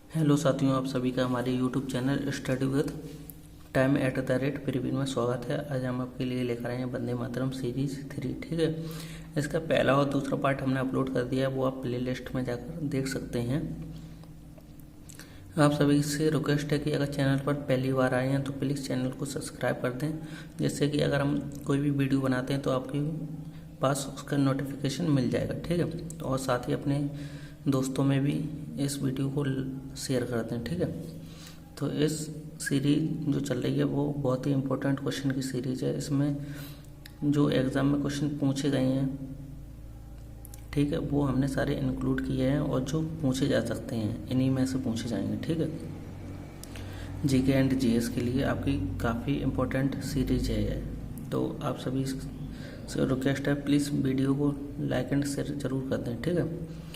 Hello साथियों, आप सभी का हमारे YouTube channel study with time @Praveen में स्वागत है। आज हम आपके लिए लेकर आए हैं वंदे मातरम सीरीज 3। ठीक है, इसका पहला और दूसरा पार्ट हमने अपलोड कर दिया है, वो आप प्ले लिस्ट में जाकर देख सकते हैं। आप सभी से रिक्वेस्ट है कि अगर चैनल पर पहली बार आए हैं तो प्लीज़ चैनल को सब्सक्राइब कर दें, जिससे कि अगर हम कोई भी वीडियो बनाते हैं तो आपके पास उसका नोटिफिकेशन मिल जाएगा। ठीक है, और साथ ही अपने दोस्तों में भी इस वीडियो को शेयर कर दें। ठीक है, तो इस सीरीज जो चल रही है वो बहुत ही इम्पोर्टेंट क्वेश्चन की सीरीज है। इसमें जो एग्ज़ाम में क्वेश्चन पूछे गए हैं, ठीक है, वो हमने सारे इंक्लूड किए हैं और जो पूछे जा सकते हैं इन्हीं में से पूछे जाएंगे। ठीक है, जीके एंड जीएस के लिए आपकी काफ़ी इम्पोर्टेंट सीरीज है ये। तो आप सभी से रिक्वेस्ट है, प्लीज़ वीडियो को लाइक एंड शेयर जरूर कर दें। ठीक है,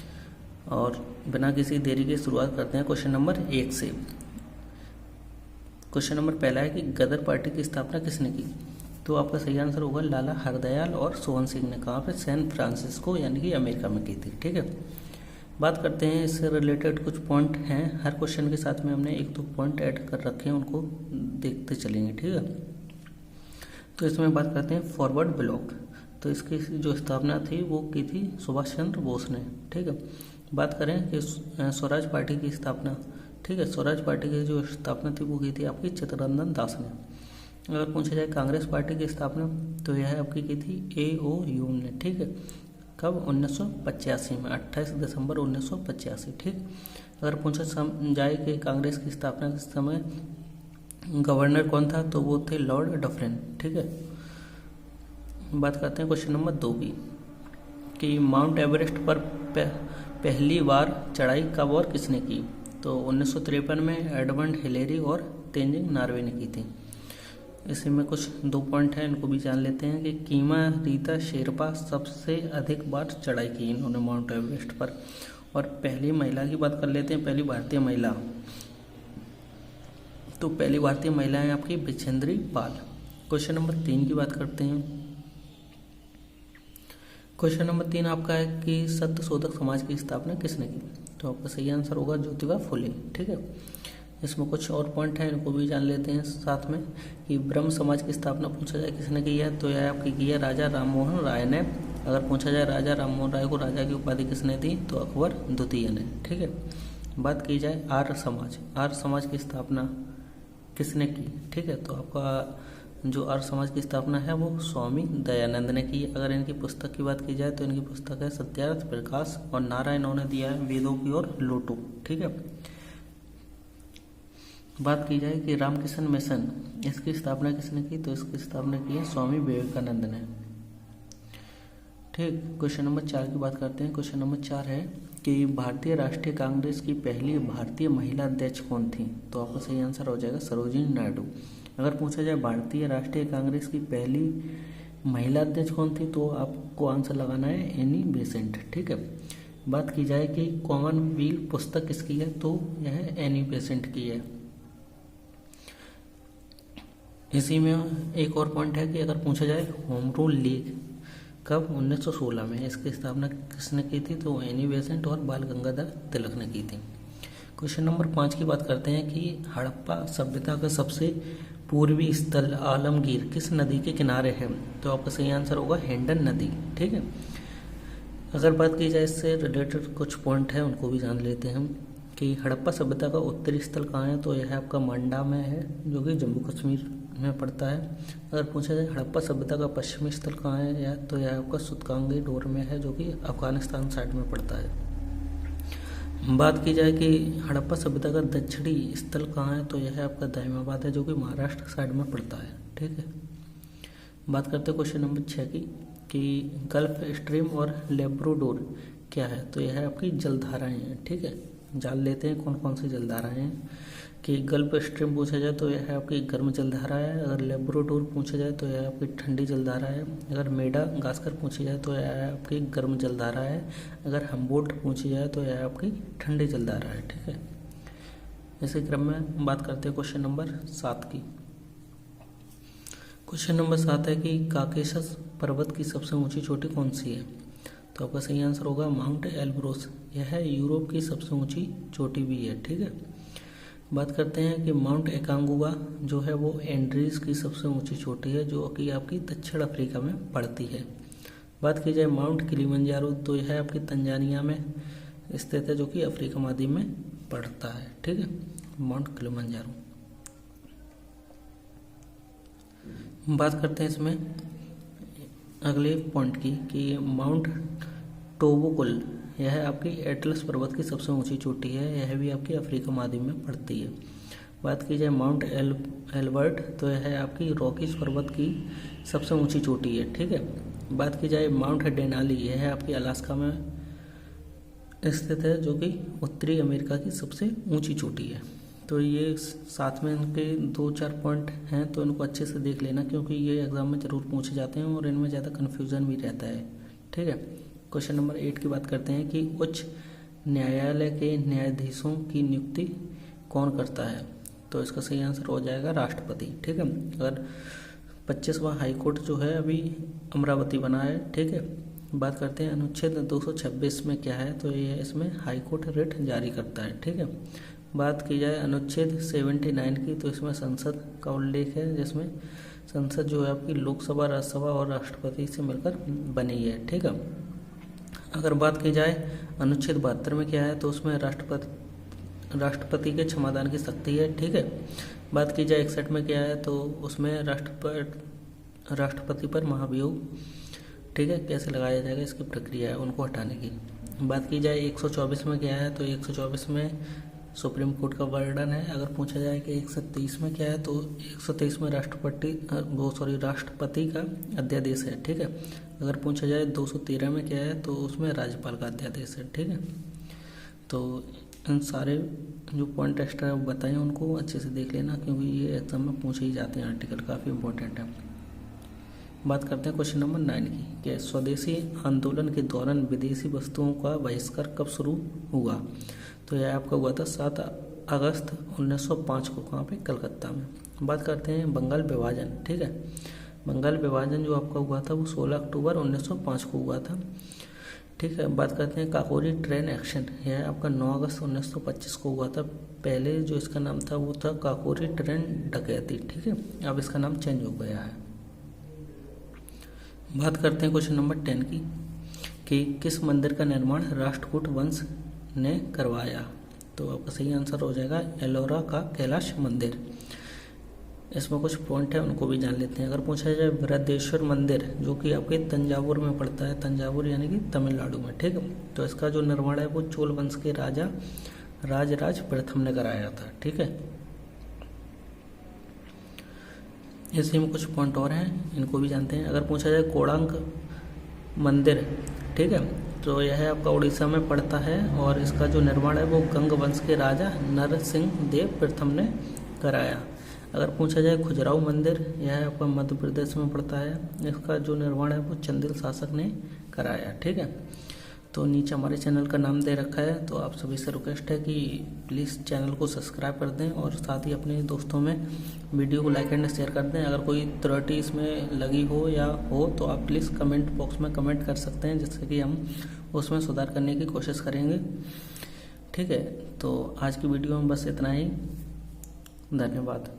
और बिना किसी देरी के शुरुआत करते हैं क्वेश्चन नंबर 1 से। क्वेश्चन नंबर पहला है कि गदर पार्टी की स्थापना किसने की? तो आपका सही आंसर होगा लाला हरदयाल और सोहन सिंह ने। कहाँ पे? सैन फ्रांसिस्को यानी कि अमेरिका में की थी। ठीक है, बात करते हैं इससे रिलेटेड कुछ पॉइंट हैं। हर क्वेश्चन के साथ में हमने 1-2 पॉइंट ऐड कर रखे हैं, उनको देखते चलेंगे। ठीक है, तो इसमें बात करते हैं फॉरवर्ड ब्लॉक। तो इसकी जो स्थापना थी वो की थी सुभाष चंद्र बोस ने। ठीक है, बात करें कि स्वराज पार्टी की स्थापना, ठीक है, स्वराज पार्टी की जो स्थापना थी वो की थी आपकी चित्तरंजन दास ने। अगर पूछा जाए कांग्रेस पार्टी की स्थापना, तो यह आपकी की थी AOU ने। ठीक है, कब? 1985 में, 28 दिसंबर 1985। ठीक, अगर पूछा जाए कि कांग्रेस की स्थापना के समय गवर्नर कौन था, तो वो थे लॉर्ड डफरिन। ठीक है, बात करते हैं क्वेश्चन नंबर 2 की, कि माउंट एवरेस्ट पर पहली बार चढ़ाई कब और किसने की? तो 1953 में एडमंड हिलेरी और तेंजिंग नॉर्वे ने की थी। इसी में कुछ 2 पॉइंट हैं, इनको भी जान लेते हैं। कि कीमा रीता शेरपा सबसे अधिक बार चढ़ाई की इन्होंने माउंट एवरेस्ट पर। और पहली महिला की बात कर लेते हैं, पहली भारतीय महिला। तो पहली भारतीय महिला है आपकी बिछेंद्री पाल। क्वेश्चन नंबर 3 की बात करते हैं। क्वेश्चन नंबर 3 आपका है कि सत्य शोधक समाज की स्थापना किसने की? तो आपका सही आंसर होगा ज्योतिबा फुले। ठीक है, इसमें कुछ और पॉइंट हैं, इनको भी जान लेते हैं साथ में। कि ब्रह्म समाज की स्थापना पूछा जाए किसने की है, तो यह आपकी की है राजा राममोहन राय ने। अगर पूछा जाए राजा राममोहन राय को राजा की उपाधि किसने दी, तो अकबर द्वितीय ने। ठीक है, बात की जाए आर्य समाज की स्थापना किसने की? ठीक है, तो आपका जो आर्य समाज की स्थापना है वो स्वामी दयानंद ने की। अगर इनकी पुस्तक की बात की जाए तो इनकी पुस्तक है सत्यार्थ प्रकाश, और नारा इन्होंने दिया है वेदों की ओर लौटो। ठीक है, बात की जाए कि रामकृष्ण मिशन, इसकी स्थापना किसने की? तो इसकी स्थापना की है स्वामी विवेकानंद ने। ठीक, क्वेश्चन नंबर 4 की बात करते हैं। क्वेश्चन नंबर 4 है कि भारतीय राष्ट्रीय कांग्रेस की पहली भारतीय महिला अध्यक्ष कौन थी? तो आपका सही आंसर हो जाएगा सरोजिनी नायडू। अगर पूछा जाए भारतीय राष्ट्रीय कांग्रेस की पहली महिला अध्यक्ष कौन थी, तो आपको आंसर लगाना है एनी बेसेंट। ठीक है, बात की जाए कि कॉमनवेल्थ पुस्तक किसकी है, तो यह एनी बेसेंट की है। इसी में एक और पॉइंट है कि अगर पूछा जाए होम रूल लीग कब? 1916 में। इसकी स्थापना किसने की थी? तो एनी बेसेंट और बाल गंगाधर तिलक ने की थी। क्वेश्चन नंबर 5 की बात करते हैं कि हड़प्पा सभ्यता का सबसे पूर्वी स्थल आलमगीर किस नदी के किनारे है? तो आपका सही आंसर होगा हेंडन नदी। ठीक है, अगर बात की जाए इससे रिलेटेड कुछ पॉइंट है, उनको भी जान लेते हैं हम। कि हड़प्पा सभ्यता का उत्तरी स्थल कहाँ है, तो यह आपका मंडा में है, जो कि जम्मू कश्मीर में पड़ता है। अगर पूछा जाए हड़प्पा सभ्यता का पश्चिमी स्थल कहाँ है, या तो यह आपका सुतकांगी डोर में है, जो कि अफगानिस्तान साइड में पड़ता है। बात की जाए कि हड़प्पा सभ्यता का दक्षिणी स्थल कहाँ है, तो यह आपका दाहिमाबाद है, जो कि महाराष्ट्र साइड में पड़ता है। ठीक है, बात करते हैं क्वेश्चन नंबर 6 की, कि गल्फ स्ट्रीम और लेब्राडोर क्या है? तो यह आपकी जलधाराएं हैं। ठीक है, जान लेते हैं कौन कौन सी जलधाराएं हैं। कि गल्फ स्ट्रीम पूछा जाए तो यह आपकी गर्म जलधारा है। अगर लेब्राडोर पूछा जाए तो यह आपकी ठंडी जलधारा है। अगर मेडागास्कर पूछी जाए तो यह आपकी गर्म जलधारा है। अगर हम्बोल्ट पूछी जाए तो यह आपकी ठंडी जलधारा है। ठीक है, इसी क्रम में बात करते हैं क्वेश्चन नंबर 7 की। क्वेश्चन नंबर 7 है कि काकेशस पर्वत की सबसे ऊंची चोटी कौन सी है? तो आपका सही आंसर होगा माउंट एल्ब्रोस। यह यूरोप की सबसे ऊंची चोटी भी है। ठीक है, बात करते हैं कि माउंट एकांगुआ जो है वो एंड्रीज की सबसे ऊंची चोटी है, जो कि आपकी दक्षिण अफ्रीका में पड़ती है। बात की जाए माउंट किलिमंजारो, तो यह आपकी तंजानिया में स्थित है, जो कि अफ्रीका महाद्वीप में पड़ता है। ठीक है, माउंट किलिमंजारो। बात करते हैं इसमें अगले पॉइंट की कि माउंट टोबोकुल, यह आपकी एटलस पर्वत की सबसे ऊंची चोटी है, यह भी आपकी अफ्रीका महाद्वीप में पड़ती है। बात की जाए माउंट एल्बर्ट, तो यह आपकी रॉकीज पर्वत की सबसे ऊंची चोटी है। ठीक है, बात की जाए माउंट डेनाली, यह आपकी अलास्का में स्थित है, जो कि उत्तरी अमेरिका की सबसे ऊंची चोटी है। तो ये साथ में इनके 2-4 पॉइंट हैं, तो इनको अच्छे से देख लेना, क्योंकि ये एग्जाम में जरूर पूछे जाते हैं और इनमें ज़्यादा कन्फ्यूज़न भी रहता है। ठीक है, क्वेश्चन नंबर 8 की बात करते हैं कि उच्च न्यायालय के न्यायाधीशों की नियुक्ति कौन करता है। तो इसका सही आंसर हो जाएगा राष्ट्रपति। ठीक है, अगर 25वां हाईकोर्ट जो है अभी अमरावती बना है। ठीक है, बात करते हैं अनुच्छेद 226 में क्या है, तो ये इसमें हाईकोर्ट रिट जारी करता है। ठीक है, बात की जाए अनुच्छेद 79 की, तो इसमें संसद का उल्लेख है, जिसमें संसद जो है आपकी लोकसभा, राज्यसभा और राष्ट्रपति से मिलकर बनी है। ठीक है, अगर बात की जाए अनुच्छेद 72 में क्या है, तो उसमें राष्ट्रपति के क्षमादान की शक्ति है। ठीक है, बात की जाए 61 में क्या है, तो उसमें राष्ट्रपति पर महाभियोग, ठीक है, कैसे लगाया जाएगा, इसकी प्रक्रिया है उनको हटाने की। बात की जाए 124 में क्या है, तो 124 में सुप्रीम कोर्ट का वर्णन है। अगर पूछा जाए कि 123 में क्या है, तो 123 में राष्ट्रपति का अध्यादेश है। ठीक है, अगर पूछा जाए 213 में क्या है, तो उसमें राज्यपाल का अध्यादेश है। ठीक है, तो इन सारे जो पॉइंट एक्स्ट्रा बताए उनको अच्छे से देख लेना, क्योंकि ये एग्जाम में पूछे ही जाते हैं, आर्टिकल काफ़ी इंपॉर्टेंट है। बात करते हैं क्वेश्चन नंबर 9 की कि स्वदेशी आंदोलन के दौरान विदेशी वस्तुओं का बहिष्कार कब शुरू हुआ। तो यह आपका हुआ था 7 अगस्त 1905 को, कहाँ पे, कलकत्ता में। बात करते हैं बंगाल विभाजन। ठीक है, बंगाल विभाजन जो आपका हुआ था वो 16 अक्टूबर 1905 को हुआ था। ठीक है, बात करते हैं काकोरी ट्रेन एक्शन, यह आपका 9 अगस्त 1925 को हुआ था। पहले जो इसका नाम था वो था काकोरी ट्रेन डकैती। ठीक है, अब इसका नाम चेंज हो गया है। बात करते हैं क्वेश्चन नंबर 10 की कि किस मंदिर का निर्माण राष्ट्रकूट वंश ने करवाया। तो आपका सही आंसर हो जाएगा एलोरा का कैलाश मंदिर। इसमें कुछ पॉइंट है, उनको भी जान लेते हैं। अगर पूछा जाए बृहदेश्वर मंदिर, जो कि आपके तंजावुर में पड़ता है, तंजावुर यानी कि तमिलनाडु में। ठीक है, तो इसका जो निर्माण है वो चोल वंश के राजा राजराज प्रथम ने कराया था। ठीक है, इसी में कुछ पॉइंट और हैं, इनको भी जानते हैं। अगर पूछा जाए कोणार्क मंदिर, ठीक है, तो यह आपका उड़ीसा में पड़ता है और इसका जो निर्माण है वो गंग वंश के राजा नरसिंह देव प्रथम ने कराया। अगर पूछा जाए खजुराहो मंदिर, यह आपका मध्य प्रदेश में पड़ता है, इसका जो निर्माण है वो चंदेल शासक ने कराया। ठीक है, तो नीचे हमारे चैनल का नाम दे रखा है, तो आप सभी से रिक्वेस्ट है कि प्लीज़ चैनल को सब्सक्राइब कर दें और साथ ही अपने दोस्तों में वीडियो को लाइक एंड शेयर कर दें। अगर कोई त्रुटि इसमें लगी हो या हो तो आप प्लीज़ कमेंट बॉक्स में कमेंट कर सकते हैं, जिससे कि हम उसमें सुधार करने की कोशिश करेंगे। ठीक है, तो आज की वीडियो में बस इतना ही। धन्यवाद।